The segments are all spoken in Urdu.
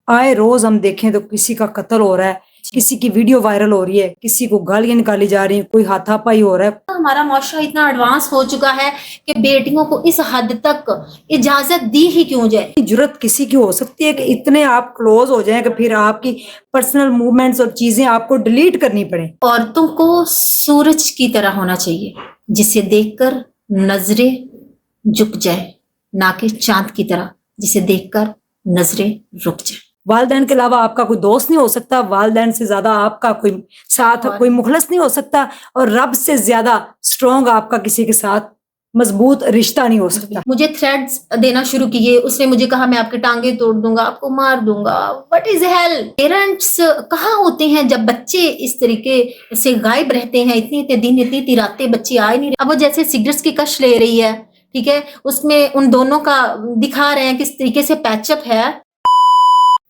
آئے روز ہم دیکھیں تو کسی کا قتل ہو رہا ہے، کسی کی ویڈیو وائرل ہو رہی ہے، کسی کو گالیاں نکالی جا رہی ہیں، کوئی ہاتھا پائی ہو رہا ہے۔ ہمارا معاشرہ اتنا ایڈوانس ہو چکا ہے کہ بیٹیوں کو اس حد تک اجازت دی ہی کیوں جائے؟ جرت کسی کی ہو سکتی ہے کہ اتنے آپ کلوز ہو جائیں کہ پھر آپ کی پرسنل موومنٹس اور چیزیں آپ کو ڈیلیٹ کرنی پڑیں۔ عورتوں کو سورج کی طرح ہونا چاہیے جسے دیکھ کر نظریں جھک جائے، نہ کہ چاند کی طرح جسے دیکھ کر نظریں رک جائیں۔ والدین کے علاوہ آپ کا کوئی دوست نہیں ہو سکتا، والدین سے زیادہ آپ کا کوئی ساتھ کوئی مخلص نہیں ہو سکتا، اور رب سے زیادہ اسٹرانگ آپ کا کسی کے ساتھ مضبوط رشتہ نہیں ہو سکتا۔ مجھے تھریٹس دینا شروع کیے، اس نے مجھے کہا میں آپ کی ٹانگیں توڑ دوں گا، آپ کو مار دوں گا۔ What is hell? پیرنٹس کہاں ہوتے ہیں جب بچے اس طریقے سے غائب رہتے ہیں؟ اتنے دن اتنی راتیں بچے آئے نہیں رہے۔ اب وہ جیسے سگریٹس کی کش لے رہی ہے، ٹھیک ہے، اس میں ان دونوں کا دکھا رہے ہیں کس طریقے سے پیچ اپ ہے۔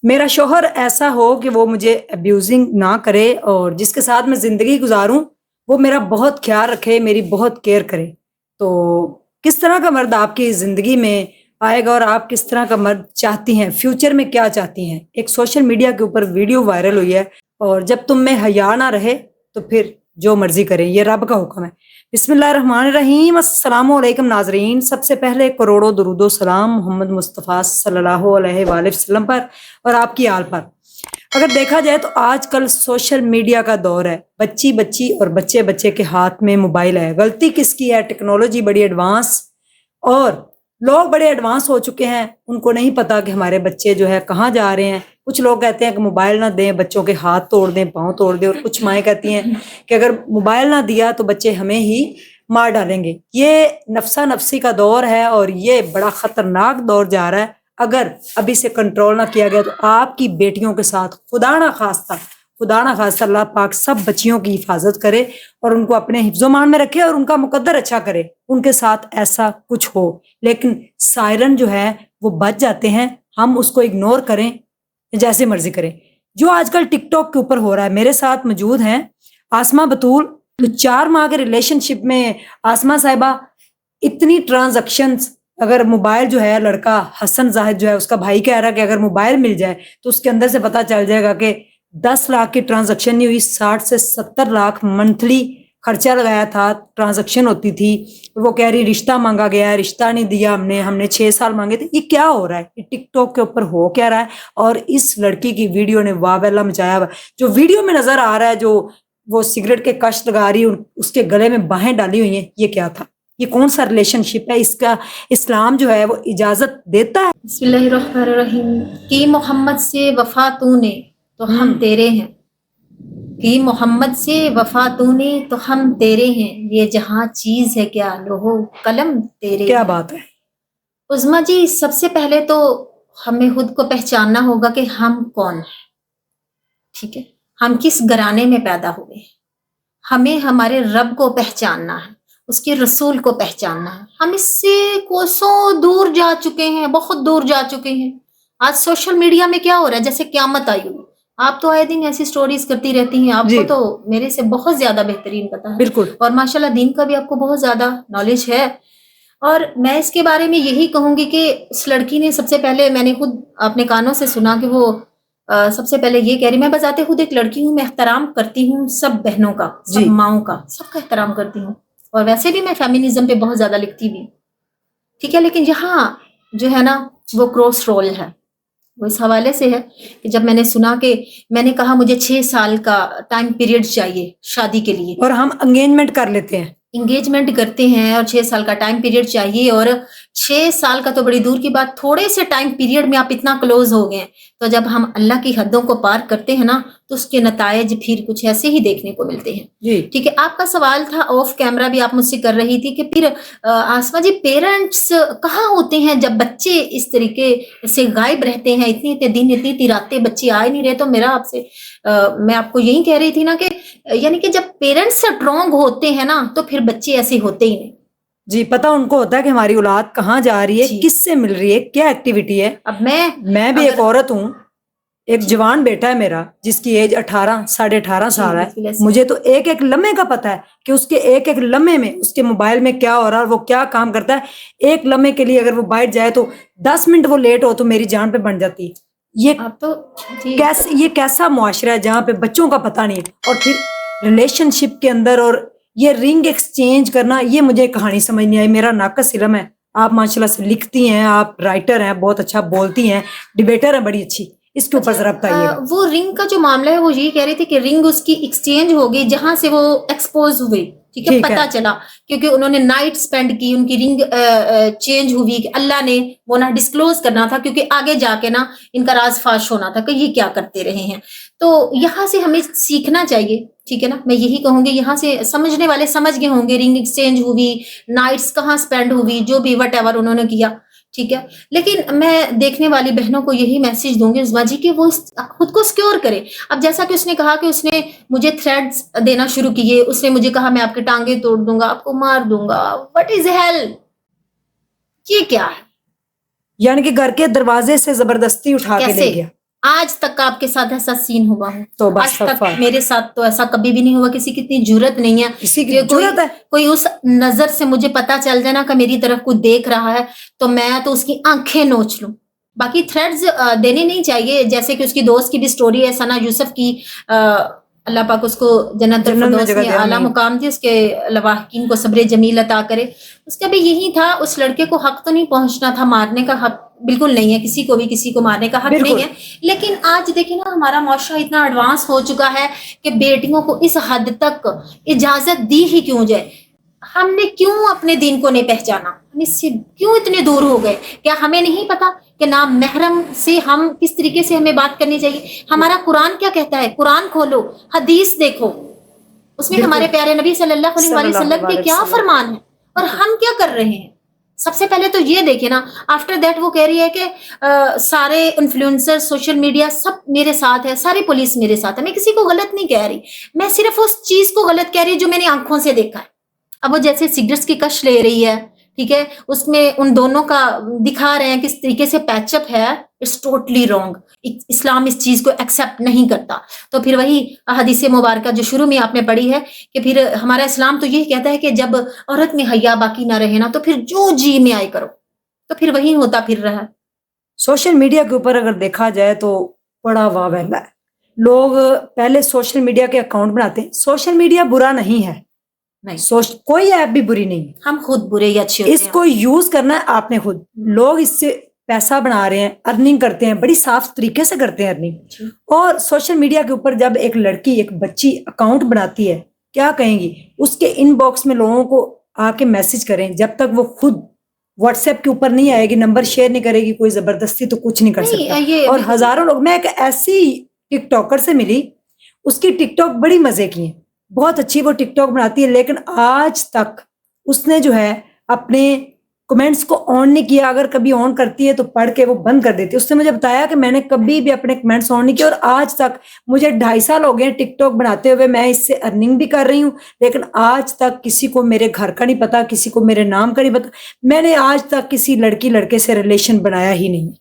میرا شوہر ایسا ہو کہ وہ مجھے ابیوزنگ نہ کرے، اور جس کے ساتھ میں زندگی گزاروں وہ میرا بہت خیال رکھے، میری بہت کیئر کرے۔ تو کس طرح کا مرد آپ کی زندگی میں آئے گا، اور آپ کس طرح کا مرد چاہتی ہیں، فیوچر میں کیا چاہتی ہیں؟ ایک سوشل میڈیا کے اوپر ویڈیو وائرل ہوئی ہے، اور جب تم میں حیا نہ رہے تو پھر جو مرضی کریں، یہ رب کا حکم ہے۔ بسم اللہ الرحمن الرحیم۔ السلام علیکم ناظرین، سب سے پہلے کروڑوں درود و سلام محمد مصطفیٰ صلی اللہ علیہ وآلہ وسلم پر اور آپ کی آل پر۔ اگر دیکھا جائے تو آج کل سوشل میڈیا کا دور ہے، بچی اور بچے کے ہاتھ میں موبائل ہے۔ غلطی کس کی ہے؟ ٹیکنالوجی بڑی ایڈوانس، اور لوگ بڑے ایڈوانس ہو چکے ہیں، ان کو نہیں پتا کہ ہمارے بچے جو ہے کہاں جا رہے ہیں۔ کچھ لوگ کہتے ہیں کہ موبائل نہ دیں، بچوں کے ہاتھ توڑ دیں، پاؤں توڑ دیں، اور کچھ مائیں کہتی ہیں کہ اگر موبائل نہ دیا تو بچے ہمیں ہی مار ڈالیں گے۔ یہ نفسا نفسی کا دور ہے، اور یہ بڑا خطرناک دور جا رہا ہے۔ اگر ابھی سے کنٹرول نہ کیا گیا تو آپ کی بیٹیوں کے ساتھ خدا نہ خواستہ اللہ پاک سب بچیوں کی حفاظت کرے، اور ان کو اپنے حفظ و مان میں رکھے، اور ان کا مقدر اچھا کرے، ان کے ساتھ ایسا کچھ ہو۔ لیکن سائرن جو ہے وہ بچ جاتے ہیں، ہم اس کو اگنور کریں، جیسے مرضی کریں۔ جو آج کل ٹک ٹاک کے اوپر ہو رہا ہے، میرے ساتھ موجود ہیں آسمہ بطول۔ تو 4 ماہ کے ریلیشن شپ میں آسمہ صاحبہ اتنی ٹرانزیکشنز، اگر موبائل جو ہے، لڑکا حسن زاہد جو ہے اس کا بھائی کہہ رہا ہے کہ اگر موبائل مل جائے تو اس کے اندر سے پتہ چل جائے گا کہ 10 لاکھ کی ٹرانزیکشن نہیں ہوئی، 60 سے 70 لاکھ منتھلی خرچہ لگایا تھا، ٹرانزیکشن ہوتی تھی۔ وہ کہہ رہی رشتہ مانگا گیا ہے، رشتہ نہیں دیا ہم نے 6 سال مانگے تھے۔ یہ کیا ہو رہا ہے؟ یہ ٹک ٹاک کے اوپر ہو کیا رہا ہے؟ اور اس لڑکی کی ویڈیو نے واہ اللہ مچایا ہوا۔ جو ویڈیو میں نظر آ رہا ہے، جو وہ سگریٹ کے کش لگا رہی، اس کے گلے میں باہیں ڈالی ہوئی ہیں، یہ کیا تھا؟ یہ کون سا ریلیشن شپ ہے؟ اس کا اسلام جو ہے وہ اجازت دیتا ہے؟ بسم اللہ الرحمن الرحیم۔ کہ محمد سے وفا تو نے تو ہم تیرے ہیں، کہ محمد سے وفا تو نے تو ہم تیرے ہیں، یہ جہاں چیز ہے کیا لوہو قلم تیرے۔ کیا بات ہے عظمیٰ جی، سب سے پہلے تو ہمیں خود کو پہچاننا ہوگا کہ ہم کون ہیں، ٹھیک ہے، ہم کس گھرانے میں پیدا ہوئے ہیں۔ ہمیں ہمارے رب کو پہچاننا ہے، اس کے رسول کو پہچاننا ہے۔ ہم اس سے کوسوں دور جا چکے ہیں، بہت دور جا چکے ہیں۔ آج سوشل میڈیا میں کیا ہو رہا ہے؟ جیسے قیامت آئی ہوئی۔ آپ تو آئے دن ایسی سٹوریز کرتی رہتی ہیں، آپ کو تو میرے سے بہت زیادہ بہترین پتا ہے، بالکل، اور ماشاءاللہ دین کا بھی آپ کو بہت زیادہ نالج ہے۔ اور میں اس کے بارے میں یہی کہوں گی کہ اس لڑکی نے سب سے پہلے، میں نے خود اپنے کانوں سے سنا کہ وہ سب سے پہلے یہ کہہ رہی، میں بذات خود ایک لڑکی ہوں، میں احترام کرتی ہوں سب بہنوں کا، سب ماؤں کا، سب کا احترام کرتی ہوں، اور ویسے بھی میں فیمینزم پہ بہت زیادہ لکھتی بھی ہوں، ٹھیک ہے۔ لیکن یہاں جو ہے نا وہ کراس رول ہے، وہ اس حوالے سے ہے کہ جب میں نے سنا کہ میں نے کہا مجھے 6 سال کا ٹائم پیریڈ چاہیے شادی کے لیے، اور ہم انگیجمنٹ کر لیتے ہیں، انگیجمنٹ کرتے ہیں، اور 6 سال کا ٹائم پیریڈ چاہیے، اور 6 سال کا تو بڑی دور کی بات، تھوڑے سے ٹائم پیریڈ میں آپ اتنا کلوز ہو گئے ہیں۔ تو جب ہم اللہ کی حدوں کو پار کرتے ہیں نا تو اس کے نتائج پھر کچھ ایسے ہی دیکھنے کو ملتے ہیں، ٹھیک ہے۔ آپ کا سوال تھا آف کیمرہ بھی آپ مجھ سے کر رہی تھی کہ پھر آسمہ جی پیرنٹس کہاں ہوتے ہیں جب بچے اس طریقے سے غائب رہتے ہیں، اتنے دن اتنی راتیں بچے آئے نہیں رہے؟ تو میرا آپ سے میں آپ کو یہی کہہ رہی تھی نا کہ یعنی کہ جب پیرنٹس اسٹرانگ ہوتے ہیں نا تو پھر بچے ایسے ہوتے ہی نہیں۔ جی، پتہ ان کو ہوتا ہے کہ ہماری اولاد کہاں جا رہی ہے، کس سے مل رہی ہے، کیا ایکٹیویٹی ہے۔ اب میں بھی ایک عورت ہوں، ایک جوان بیٹا ہے میرا جس کی ایج 18 ساڑھے 18 سال ہے۔ مجھے تو ایک ایک لمحے کا پتہ ہے کہ اس کے ایک ایک لمحے میں اس کے موبائل میں کیا ہو رہا ہے، وہ کیا کام کرتا ہے۔ ایک لمحے کے لیے اگر وہ بیٹھ جائے تو 10 منٹ وہ لیٹ ہو تو میری جان پہ بن جاتی ہے۔ یہ آپ تو جی یہ کیسا معاشرہ ہے جہاں پہ بچوں کا پتہ نہیں ہے، اور پھر ریلیشن شپ کے اندر اور یہ رنگ ایکسچینج کرنا، یہ مجھے کہانی سمجھ نہیں آئی. میرا ناقص علم ہے. آپ ماشاءاللہ سے لکھتی ہیں، آپ رائٹر ہیں، بہت اچھا بولتی ہیں، ڈبیٹر ہیں بڑی اچھی. اس کے اوپر ذرا بتائیے گا. وہ رنگ کا جو معاملہ ہے وہ یہی کہہ رہی تھی کہ رنگ اس کی ایکسچینج ہوگی جہاں سے وہ ایکسپوز ہوئی، ٹھیک ہے، ٹھیک ہے. پتا چلا کیونکہ انہوں نے نائٹ سپینڈ کی، ان کی رنگ چینج ہوئی کہ اللہ نے وہ نہ ڈسکلوز کرنا تھا کیونکہ آگے جا کے نا ان کا راز فاش ہونا تھا کہ یہ کیا کرتے رہے ہیں. تو یہاں سے ہمیں سیکھنا چاہیے، ٹھیک ہے نا. میں یہی کہوں گی یہاں سے سمجھنے والے سمجھ گئے ہوں گے رنگ ایکسچینج ہوئی، نائٹس کہاں سپینڈ ہوئی، جو بھی وٹ ایور انہوں نے کیا، ٹھیک ہے. لیکن میں دیکھنے والی بہنوں کو یہی میسج دوں گی عظمیٰ جی کہ وہ خود کو سیکیور کرے. اب جیسا کہ اس نے کہا کہ اس نے مجھے تھریڈز دینا شروع کیے، اس نے مجھے کہا میں آپ کے ٹانگیں توڑ دوں گا، آپ کو مار دوں گا. What is heel? یہ کیا ہے؟ یعنی کہ گھر کے دروازے سے زبردستی اٹھا کے لے کیسے؟ گیا. آج تک آپ کے ساتھ ایسا سین ہوا ہے؟ تو بس آج تک میرے ساتھ تو ایسا کبھی بھی نہیں ہوا. کسی کی اتنی جرت نہیں ہے کسی کی کہ جرت ہے. کوئی اس نظر سے مجھے پتا چل جائے نا کہ میری طرف کوئی دیکھ رہا ہے تو میں تو اس کی آنکھیں نوچ لوں. باقی تھریڈز دینے نہیں چاہیے، جیسے کہ اس کی دوست کی بھی سٹوری ہے ثنا یوسف کی. اللہ پاک اس کو جنت الفردوس میں اعلیٰ مقام دے، اس کے لواحقین کو صبر جمیل عطا کرے. اس کا بھی یہی تھا، اس لڑکے کو حق تو نہیں پہنچنا تھا، مارنے کا حق بالکل نہیں ہے، کسی کو بھی کسی کو مارنے کا حق نہیں ہے. لیکن آج دیکھیں نا ہمارا معاشرہ اتنا ایڈوانس ہو چکا ہے کہ بیٹیوں کو اس حد تک اجازت دی ہی کیوں جائے. ہم نے کیوں اپنے دین کو نہیں پہچانا؟ ہم اس سے کیوں اتنے دور ہو گئے؟ کیا ہمیں نہیں پتا کہ نام محرم سے ہم کس طریقے سے ہمیں بات کرنی چاہیے؟ ہمارا قرآن کیا کہتا ہے؟ قرآن کھولو، حدیث دیکھو، اس میں ہمارے پیارے نبی صلی اللہ علیہ وسلم کے کیا فرمان ہے اور ہم کیا کر رہے ہیں. سب سے پہلے تو یہ دیکھیں نا. آفٹر دیٹ وہ کہہ رہی ہے کہ سارے انفلوئنسر، سوشل میڈیا سب میرے ساتھ ہے، ساری پولیس میرے ساتھ ہے. میں کسی کو غلط نہیں کہہ رہی، میں صرف اس چیز کو غلط کہہ رہی جو میں نے آنکھوں سے دیکھا ہے. اب وہ جیسے سگریٹس کی کش لے رہی ہے، ٹھیک ہے، اس میں ان دونوں کا دکھا رہے ہیں کس طریقے سے پیچ اپ ہے. It's totally wrong. اسلام اس چیز کو ایکسیپٹ نہیں کرتا. تو پھر وہی حدیث مبارکہ جو شروع میں آپ نے پڑھی ہے کہ پھر ہمارا اسلام تو یہ کہتا ہے کہ جب عورت میں حیا باقی نہ رہے نا تو پھر جو جی میں آئے کرو. تو پھر وہی ہوتا پھر رہا. سوشل میڈیا کے اوپر اگر دیکھا جائے تو بڑا واویلا ہے. لوگ پہلے سوشل میڈیا کے اکاؤنٹ بناتے ہیں. سوشل میڈیا برا نہیں ہے، کوئی ایپ بھی بری نہیں ہے، ہم خود برے یا اچھے ہوتے ہیں. اس کو یوز کرنا ہے آپ نے خود. لوگ اس سے پیسہ بنا رہے ہیں، ارننگ کرتے ہیں، بڑی صاف طریقے سے کرتے ہیں ارننگ. اور سوشل میڈیا کے اوپر جب ایک لڑکی، ایک بچی اکاؤنٹ بناتی ہے، کیا کہیں گی؟ اس کے ان باکس میں لوگوں کو آ کے میسج کریں. جب تک وہ خود واٹس ایپ کے اوپر نہیں آئے گی، نمبر شیئر نہیں کرے گی، کوئی زبردستی تو کچھ نہیں کر سکتا. اور ہزاروں لوگ، میں ایک ایسی ٹک ٹاکر سے ملی، اس کی ٹک ٹاک بڑی مزے کی ہے، بہت اچھی وہ ٹک ٹاک بناتی ہے، لیکن آج تک اس نے جو ہے اپنے کمنٹس کو آن نہیں کیا. اگر کبھی آن کرتی ہے تو پڑھ کے وہ بند کر دیتی ہے. اس نے مجھے بتایا کہ میں نے کبھی بھی اپنے کمنٹس آن نہیں کیا، اور آج تک مجھے 2.5 سال ہو گئے ٹک ٹاک بناتے ہوئے. میں اس سے ارننگ بھی کر رہی ہوں، لیکن آج تک کسی کو میرے گھر کا نہیں پتا، کسی کو میرے نام کا نہیں پتا. میں نے آج تک کسی لڑکی لڑکے سے ریلیشن بنایا ہی نہیں.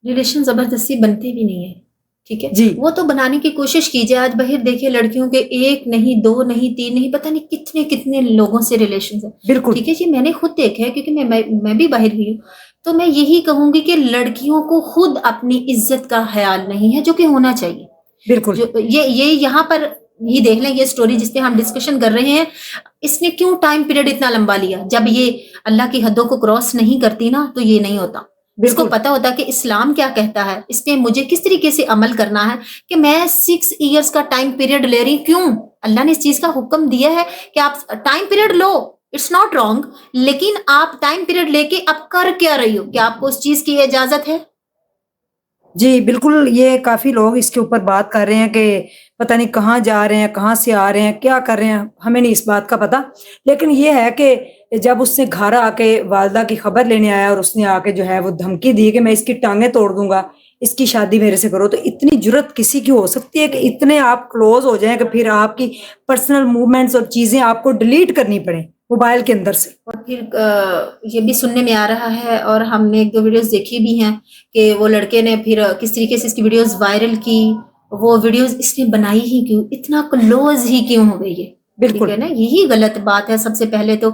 ریلیشن زبردستی بنتے بھی نہیں ہے، ٹھیک ہے جی. وہ تو بنانے کی کوشش کیجیے. آج باہر دیکھیے لڑکیوں کے 1 نہیں 2 نہیں 3 نہیں پتہ نہیں کتنے کتنے لوگوں سے ریلیشن ہے. بالکل ٹھیک ہے جی، میں نے خود دیکھا ہے کیونکہ میں بھی باہر ہوئی ہوں. تو میں یہی کہوں گی کہ لڑکیوں کو خود اپنی عزت کا خیال نہیں ہے، جو کہ ہونا چاہیے. بالکل. یہ یہاں پر یہ دیکھ لیں، یہ سٹوری جس پہ ہم ڈسکشن کر رہے ہیں، اس نے کیوں ٹائم پیریڈ اتنا لمبا لیا؟ جب یہ اللہ کی حدوں کو کراس نہیں کرتی نا تو یہ نہیں ہوتا. اس کو پتا ہوتا کہ اسلام کیا کہتا ہے، اس پہ مجھے کس طریقے سے عمل کرنا ہے. کہ میں 6 ایئرس کا ٹائم پیریڈ لے رہی، کیوں؟ اللہ نے اس چیز کا حکم دیا ہے کہ آپ ٹائم پیریڈ لو، اٹس ناٹ رانگ. لیکن آپ ٹائم پیریڈ لے کے اب کر کیا رہی ہو؟ کیا آپ کو اس چیز کی اجازت ہے؟ جی بالکل. یہ کافی لوگ اس کے اوپر بات کر رہے ہیں کہ پتہ نہیں کہاں جا رہے ہیں، کہاں سے آ رہے ہیں، کیا کر رہے ہیں، ہمیں نہیں اس بات کا پتہ. لیکن یہ ہے کہ جب اس نے گھر آ کے والدہ کی خبر لینے آیا اور اس نے آ کے جو ہے وہ دھمکی دی کہ میں اس کی ٹانگیں توڑ دوں گا، اس کی شادی میرے سے کرو، تو اتنی جرت کسی کی ہو سکتی ہے کہ اتنے آپ کلوز ہو جائیں کہ پھر آپ کی پرسنل موومنٹس اور چیزیں آپ کو ڈیلیٹ کرنی پڑیں موبائل کے اندر سے. اور پھر یہ بھی سننے میں آ رہا ہے، اور ہم نے 1-2 ویڈیوز دیکھی بھی ہیں کہ وہ لڑکے نے پھر کس طریقے سے اس کی ویڈیوز وائرل کی. وہ ویڈیوز اس نے بنائی ہی کیوں؟ اتنا کلوز ہی کیوں ہو گئی ہے؟ بالکل ہے نا، یہی غلط بات ہے. سب سے پہلے تو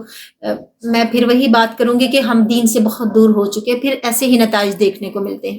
میں پھر وہی بات کروں گی کہ ہم دین سے بہت دور ہو چکے، پھر ایسے ہی نتائج دیکھنے کو ملتے ہیں.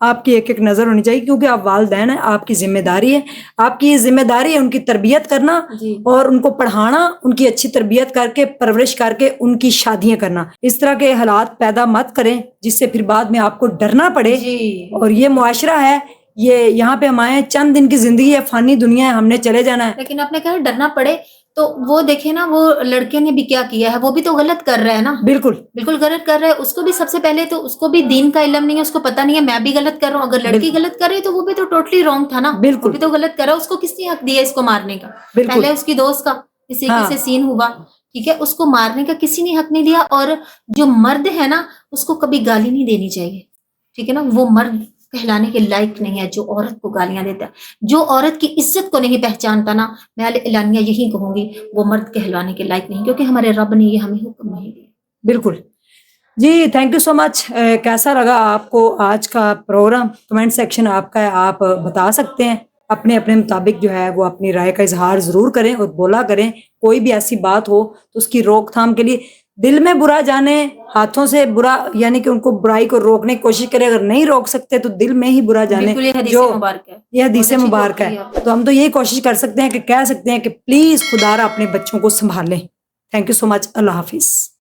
آپ کی ایک ایک نظر ہونی چاہیے، کیونکہ آپ والدین ہیں، آپ کی ذمہ داری ہے، آپ کی یہ ذمہ داری ہے ان کی تربیت کرنا جی اور ان کو پڑھانا، ان کی اچھی تربیت کر کے پرورش کر کے ان کی شادیاں کرنا. اس طرح کے حالات پیدا مت کریں جس سے پھر بعد میں آپ کو ڈرنا پڑے. جی اور یہ معاشرہ ہے، یہ یہاں پہ ہم آئے ہیں، چند دن کی زندگی ہے، فانی دنیا ہے، ہم نے چلے جانا ہے. لیکن آپ نے کہا ڈرنا پڑے، تو وہ دیکھیں نا، وہ لڑکے نے بھی کیا کیا ہے، وہ بھی تو غلط کر رہا ہے نا، بالکل بالکل غلط کر رہا ہے. اس کو بھی سب سے پہلے تو اس کو بھی دین کا علم نہیں ہے، اس کو پتہ نہیں ہے میں بھی غلط کر رہا ہوں. اگر لڑکی غلط کر رہی ہے تو وہ بھی تو ٹوٹلی رانگ تھا نا، وہ بالکل بھی تو غلط کر رہا ہے. اس کو کس نے حق دیا اس کو مارنے کا؟ بالکل پہلے اس کی دوست کا کسی ہاں سے سین ہوا، ٹھیک ہے، اس کو مارنے کا کسی نے حق نہیں دیا. اور جو مرد ہے نا اس کو کبھی گالی نہیں دینی چاہیے، ٹھیک ہے نا. وہ مرد کہلانے کے لائق نہیں ہے جو عورت کو گالیاں دیتا ہے. جو عورت کی عزت کو نہیں پہچانتا نا، میں اعلانیہ یہی کہوں گی، وہ مرد کہلوانے کے لائق نہیں، کیونکہ ہمارے رب نے یہ ہمیں حکم نہیں دیا. بالکل. جی تھینک یو سو مچ. کیسا لگا آپ کو آج کا پروگرام؟ کمنٹ سیکشن آپ کا ہے، آپ بتا سکتے ہیں. اپنے اپنے مطابق جو ہے وہ اپنی رائے کا اظہار ضرور کریں اور بولا کریں. کوئی بھی ایسی بات ہو تو اس کی روک تھام کے لیے دل میں برا جانے، ہاتھوں سے برا، یعنی کہ ان کو برائی کو روکنے کی کوشش کرے. اگر نہیں روک سکتے تو دل میں ہی برا جانے. بالکل، یہ حدیث جو مبارک ہے، یہ حدیث بہت اچھی کوٹ مبارک ہے، کی آپ. تو ہم تو یہی کوشش کر سکتے ہیں کہ کہہ سکتے ہیں کہ پلیز خدا را اپنے بچوں کو سنبھالیں. تھینک یو سو مچ. اللہ حافظ.